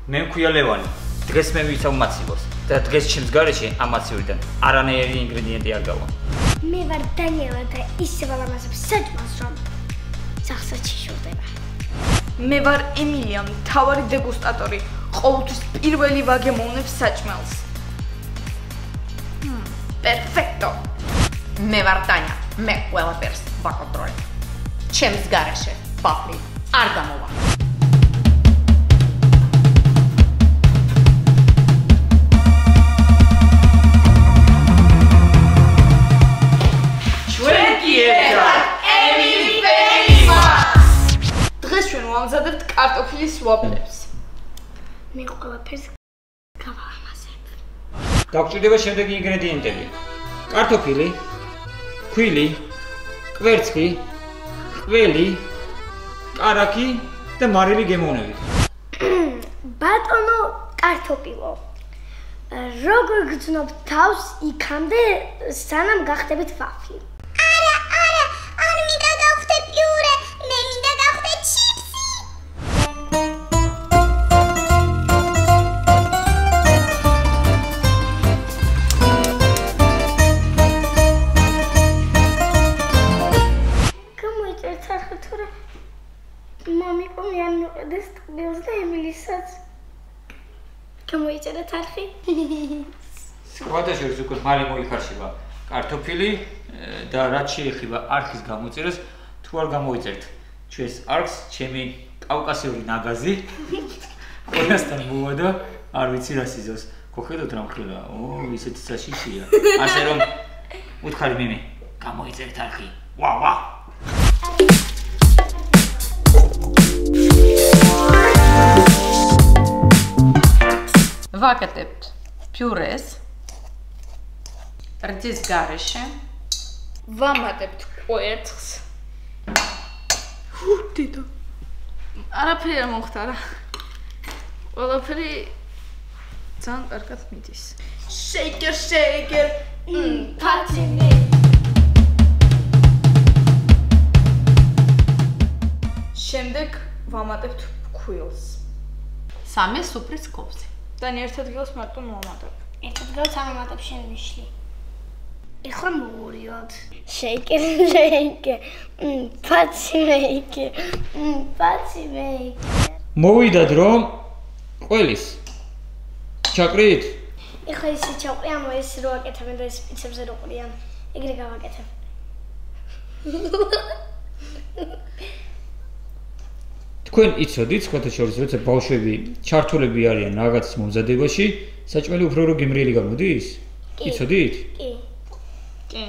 მე მქვია ლევანი. დღეს მე ვიცავ მაცივოს და დღეს ჩემს გარეშე ამ მაცივიდან არანაირი ინგრედიენტი არ გავა. მე ვარ დანიელა და ისევ ამასებს საჭმელს რომ სახსაც შეშურდება. მე ვარ ემილია, მთავარი დეგუსტატორი. ყოველთვის პირველი ვაგემოვნებ საჭმელს. Perfecto. მე ვარ ტანია, მე ყველაფერს ვაკონტროლებ. ჩემს გარეშე პაპლი არ გამოვა. ვამზადებთ კარტოფილის ვაფლებს. მე ყველაფერს გავამაზებ. Დაგჭირდება შემდეგი ინგრედიენტები. კარტოფილი, ქვილი, კვერცხი, ყველი, კარაქი და მარილი გემოვნებით. ბატონო კარტოფილო. როგორ გძნობ თავს იქამდე სანამ გახდებით ვაფლი? არა, არ მინდა გავხდე პიურე, მე მინდა გავხდე ჩიპსი. მამიკო მე არ მიყედეს ტყბილს და ემილისაც გამოიწერა თარხი. სხვადასხვა უკვე მალე მოიხარშება კარტოფილი და რაც შეეხება არქის გამოწერას, თუ არ გამოიწერთ ჩვენს არქს, ჩემი კავკასიური ნაგაზი ყველასთან მოვა და არ ვიცი რა სიზოს. გოხედოთ რა მხრივა, ისეთი საშიშია. ასე რომ უთხარი მიმე, გამოიწერთ არქი. ვა. ვაკეთებთ პიურეს რძის გარეშე ვამატებთ კვერცხს დედო არაფერი არ მომხდარა ყველაფერი ძალიან კარგად მიდის შეიკერ ფაცინე შემდეგ ვამატებთ ფქვილს სამე სუფრის კოვზე და ერთ ადგილას მარტო მოვამატებ. ერთ ადგილას ამატებ შენ მიშლი. ეხლა მოვურიოთ. შეიკერ. ფაცინე. მოვიდა დრო ყველის. ჩაკრით? ეხლა ისე ჩავყრი ამ ეს რო აკეთებ და ეს პიცებზე რო ყრიან. ეგრე გავაკეთებ. თქვენ იცოდით, სხვათა შორის, როცა ბავშვები ჩართულები არიან რაღაცის მომზადებაში, საჭმელი უფრო რო გემრიელი გამოდის? იცოდით? კი.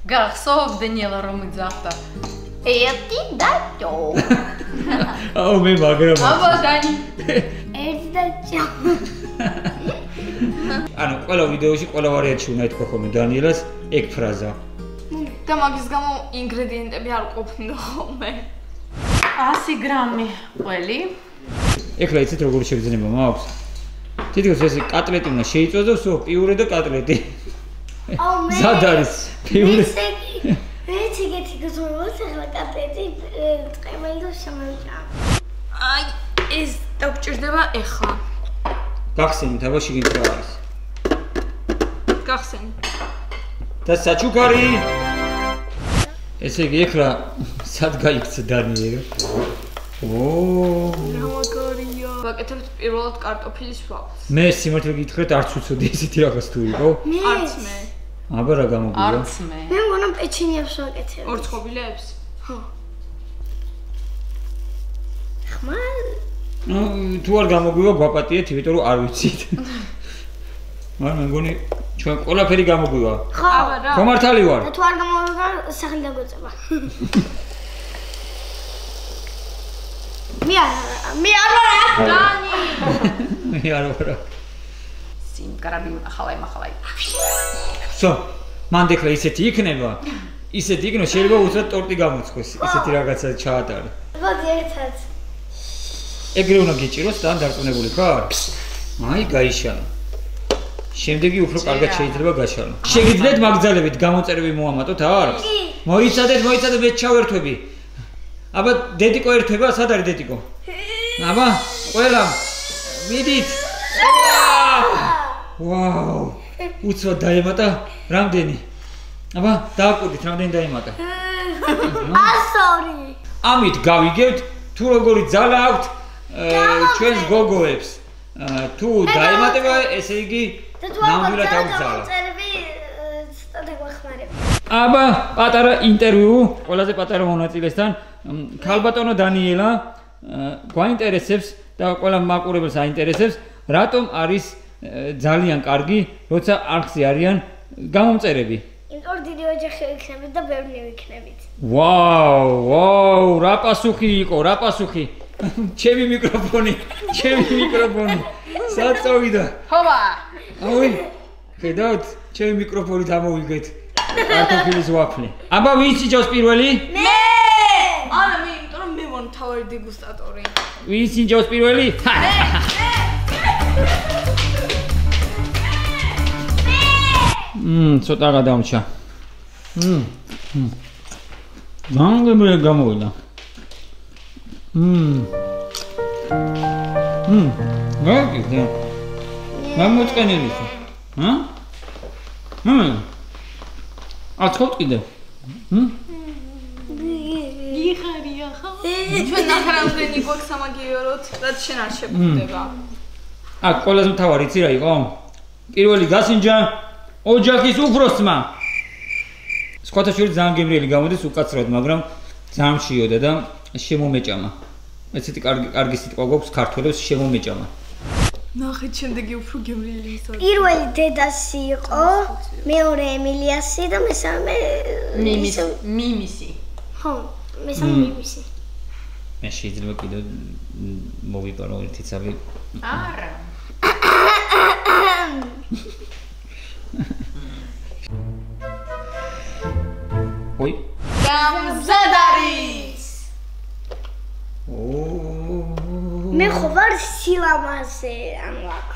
გახსოვთ დანიელა რომ იძახდა. ერთი და ჯო. აუ მე მაგრამ. აბა დანი. ერთი და ჯო. ანუ ყველა ვიდეოში ყველა ვარიანტში უნდა ეთქვა ხოლმე დანიელას ეგ ფრაზა. და მაგის გამო ინგრედიენტები არ ყოფნიდა ხოლმე. 100 გრამი ყველი. ეხლა იცით როგორი შეგრძნება მაქვს? თითქოს ეს კატლეტი უნდა შეიწვას და ვსო პიურე და კატლეტი. აუ მე. ზად არის პიურე. მეც ეგეთი გზურობს ეხლა კატლეტი ტყემელი და შემოვიჭა. აი ეს დაგჭირდება ეხლა. გახსენით, აბა შიგნით რა არის? გახსენით. და საჩუქარი. ესე იგი ეხლა სად გაიქცა დანიელა? რამაგარია. ვაკეთებთ პირველად კარტოფილის ვაფლს. მე სიმართლე გითხრათ არც უცოდი ესეთი რაღაც თუ იყო? არც მე. აბა რა გამოგვია? არც მე. მე მგონა პეჩინიებს ვაკეთებ. ორცხობილებს? ხო. ხმალ. თუ არ გამოგვია გვაპატიეთ, იმიტომ რომ არ ვიცით. მაგრამ მე მგონი ჩვენ ყველაფერი გამოგვია. ხო. აბა რა. ხომართალი ვარ. და თუ არ გამოვიდა, სახელი დაგოწება. მე არ ვარ. დანი. მე არ ვარ. სიმკარაბი ახალაი. სო, მანდ ეხლა ისეთი იქნება, ისეთი იქნება, შეიძლება უცბად ტორტი გამოცხოს, ისეთი რაღაცა ჩაატარე. მოდი ერთად. ეგრე უნდა გიჭიროს და დარწმუნებული ხარ? აი, გაიშალა. შემდეგი უფრო კარგად შეიძლება გაშალო. შეგიძლიათ მაგძალებით გამოწერები მოამატოთ არქს? მოიცადეთ, მე ჩავერთვები. აბა დედიკო ერთვება, სად არის დედიკო? აბა, ყველა მიდით. ვაუ. უცბად დაემატა რამდენი? აბა, დააკვირდით რამდენი დაემატა. 102. ამით გავიგებთ თუ როგორი ძალა აქვთ ჩვენს გოგოებს. თუ დაემატება, ესე იგი ნამდვილად აქვს ძალა. აბა, პატარა ინტერვიუ ყველაზე პატარა მონაწილესთან ქალბატონო დანიელა გვაინტერესებს და ყველა მაყურებელს აინტერესებს, რატომ არის ძალიან კარგი, როცა არხზე არიან გამომწერები. იმიტომ დიდი ოჯახი ვიქნებით და ბევრი ვიქნებით. ვაუ, რა პასუხი იყო, რა პასუხი. ჩემი მიკროფონი. სად წავიდა? ჰობა. აუი, ხედავთ, ჩემი მიკროფონი დამოვიგეთ. კარტოფილის ვაფლი. აბა, ვინც იჯავს პირველი? მე! არა, მე, იმიტომ რომ მე ვარ მთავარი დეგუსტატორი. ვინც იჯავს პირველი? ცოტა გადამრჩა. გამგემრე გამოვიდა. გაგიგე. გამოწყენილი ხო? აცხობთ კიდე? იხარია ხო? ჩვენ ნახრამდენი გვაქვს სამაგიეროთ, რაც შენ არ შეგვდება. აქ ყველაზე მთავარი იცი რა იყო? პირველი გასინჯა ოჯახის უფროსმა. სხვათა შორის ძალიან გემრიელი გამოდის უკაცრავად, მაგრამ ძალიან მშიოდა და შემომეჭამა. ესეთი კარგი სიტყვა გვაქვს ქართველებს, შემომეჭამა. ნახეთ, შემდეგი უფრო გემრიელი ისაა. პირველი დედასი იყო, მეორე ემილიასი და მესამე მიმისი. ხო, მესამე მიმისი. მე შეიძლება კიდე მოვიპარო ერთი ცალი. არა. ой გამზადარის. მე ხო ვარ სილამაზე, ანუ აქ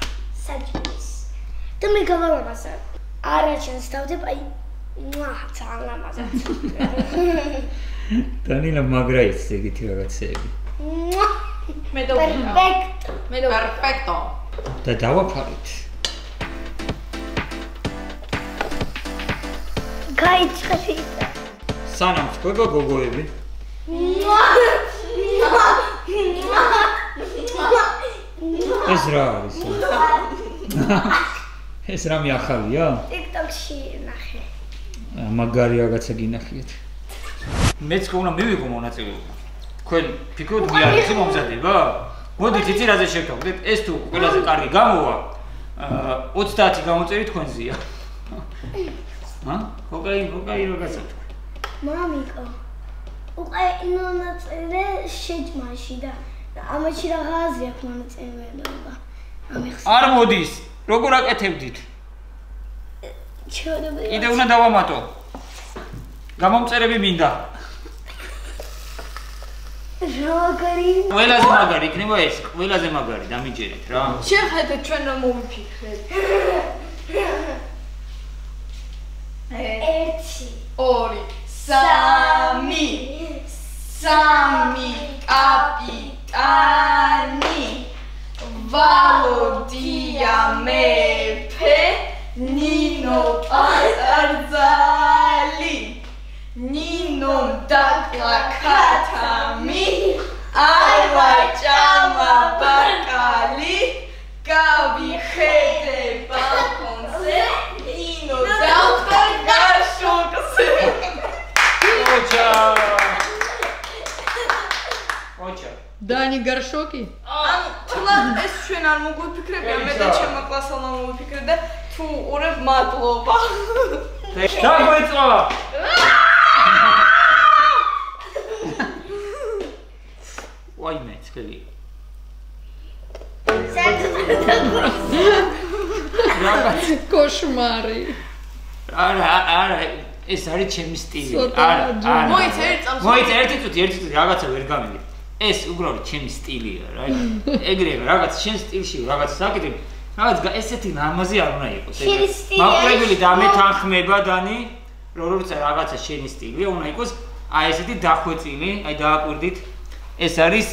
საჭმის. და მე გავალამაზა. არა ჩანს დავდებ, აი ძალიან ლამაზად. დანიელა მაგრა ის ეგეთი რაღაცეები. მე და პერფექტო. და დავაფარეთ. გაიწყდი. სანამ თქვება გოგოები. ეს რა არის? ეს რამე ახალია? TikTok-ში ნახე. მაგარი რაღაცა გინახიეთ. მეც უნდა მივიღო მონაწილეობა. თქვენ ფიქრობთ მე არის მომზადება? მოდით იცი რაზე შევთავაზეთ? ეს თუ ყველაზე კარგი გამოვა 30 გამოწერით თქვენზეა. ჰოკაი რაღაცა. მამიკო. უკაინო ნაწილე შეჭმაში და ამაში რაღაცა აქვს მონაწილეობა. არ მოდის. როგორ აკეთებდით? ჩოდები. კიდე უნდა დავამატო. გამომწერები მინდა. როგორი? ყველაზე მაგარი იქნება ეს, ყველაზე მაგარი დამიჯერეთ რა. შეხედეთ ჩვენ რა მოვიფიქრეთ. 1 2 3 კაპიტანი ვალოდია მეფე ნინო პატარძალი ნინო დაკლა ქათამი აივა ჭამა ბარკალი გავიხედე ბალკონზე ნინო დავხდა გარშოკზე ოჩა დანი გარშოკი? ანუ თულად ეს ჩვენ არ მოგვიფიქრებია, მე და ჩემმა კლასელმა მოვიფიქრე და თუ ურებ მადლობა. დაგვეწვა. ვაიმე, წელი. კოშმარი. არა, ეს არის ჩემი სტილი. არა. მოიცა ერთი წუთი რაღაცა ვერ გამიგე. ეს უბრალოდ ჩემი სტილია, რა. ეგრე რაღაც შენ სტილში რაღაცა საკეთებ. რაღაც ესეთი ნამაზი არ უნდა იყოს. მაყურებელი დამეთანხმება დანი, როცა რაღაცა შენი სტილია უნდა იყოს, აი ესეთი დახვეწილი, აი დააკვირდით. ეს არის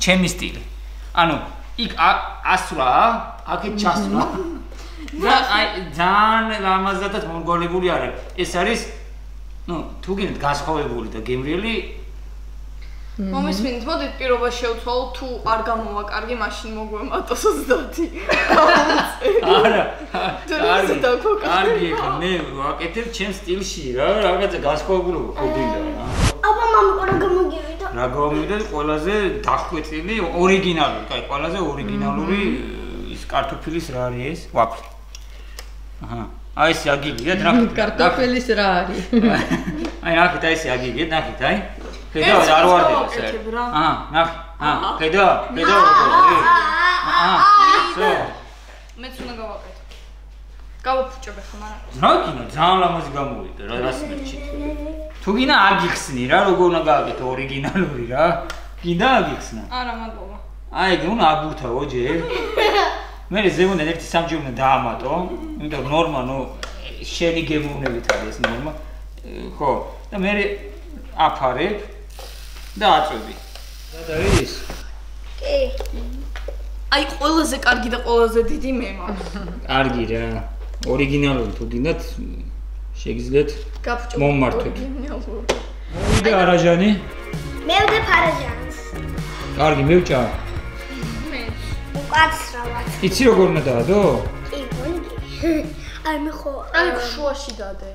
ჩემი სტილი. ანუ იქ ასვლა, აქეთ ჩასვლა. და აი ძალიან ლამაზადაც მონგოლებული არის. ეს არის თუ გინდ გასხოვებული და გემრიელი მომისმინეთ, მოდით პირობა შევცვალოთ, თუ არ გამოვა კარგი, მაშინ მოგვემატოს 30. არა. კარგი, მე ვაკეთებ ჩემს სტილში რა, რაღაცა გასხოვებული ხობინდა რა. აბა მამა რა გამოგივიდა? რა გამოვიდა ყველაზე დახვეწილი, ორიგინალური, კაი, ყველაზე ორიგინალური ის კარტოფილის რა არის ეს? ვაფლი. აჰა. აი ეს აგიგია, ნახეთ. კარტოფილის რა არის? აი ნახეთ, აი ეს აგიგია, ნახეთ, აი. ხედავ არ ვარდება ეს. ნახე. ხედავ. სო. მეც უნდა გავაკეთო. გავაფუჭებ ხომ არა? რა გინდა, ძალიან ლამაზი გამოვიდა რა რასმერჩი. თუ გინდა აგიხსნი რა, როგორ უნდა გააკეთო ორიგინალური რა. გინდა აგიხსნა? არა, მადლობა. აი ეგ უნდა აბურთაო ჯერ. მე ზემოდან ერთი სამჯერ უნდა დაამატო, იმიტომ ნორმა, შენი გემოვნებით არის ეს ნორმა. ხო, და მე აფარებ და აწვევი. რა არის? კი. აი ყველაზე კარგი და ყველაზე დიდი მე მაქვს. კარგი რა. ორიგინალური თუ გინდათ შეგიძლიათ მომმართოთ. მოვიდა არაჟანი? მევდებ არაჟანს. კარგი, მევჭა. მე უკაცრავად. იცი როგორ უნდა დაადო? კი, გონგი. აი მე ხო აი შუაში დადე.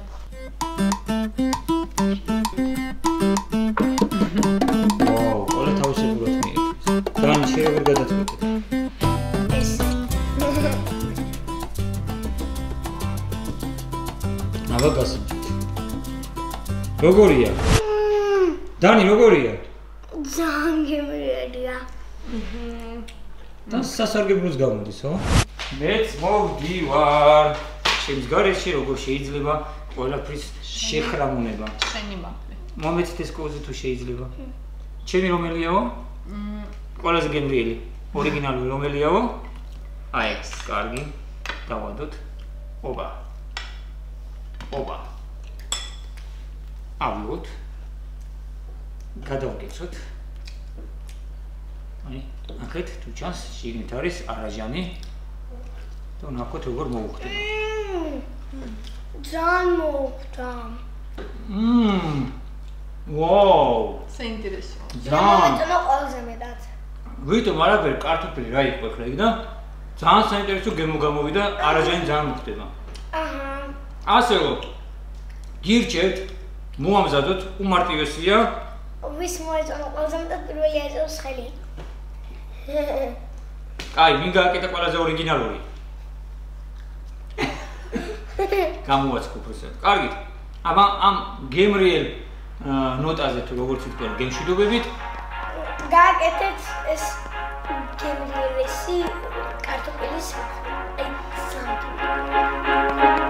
ვაუ, ყველა თავისებურად მიიღეს. ძალიან შეიძლება გადაწყვეტეთ. ეს. აბა გასაგებთ. როგორია? დანი როგორია? ძალიან გემრიელია. და სასარგებლოს გამოდის, ხო? მეც მოვდივარ. ჩემს გარეშე როგორ შეიძლება ყველაფრის შეხრამუნება. შენი მაფლი. მომეცით ეს კოზე თუ შეიძლება. ჩემი რომელიაო? ყველაზე გემრიელი. ორიგინალური რომელიაო? აი ეს, კარგი. დავადოთ. ობა. ავიღოთ. გადავგეცოთ. აი, აქეთ თუ ჩანს, შიგნით არის არაჟანი. და ნახოთ როგორ მოუხდება. ძალიან მოუხდა. ვაუ! საინტერესოა. ძალიან. მეტონა ყველაზე მეტად. ვიტომ არაფერი კარტოფილი რა იყო ახლა იქ და ძალიან საინტერესო გემო გამოვიდა, არაჟანი ძალიან მოხდება. აჰა. ასე რომ გირჩევთ, მოამზადოთ, უმარტივესია. ვის მოეწონა ყველაზე მეტად პირველი ეწევს ხელი. აი, ვინ გააკეთა ყველაზე ორიგინალური? გამოვაცხობ ესე. კარგით. აბა ამ გემრიელ ნოტაზე თუ როგორც ვთქვი, გემშვიდობებით. გააკეთეთ ეს გემრიელესი კარტოფილის აი სამი.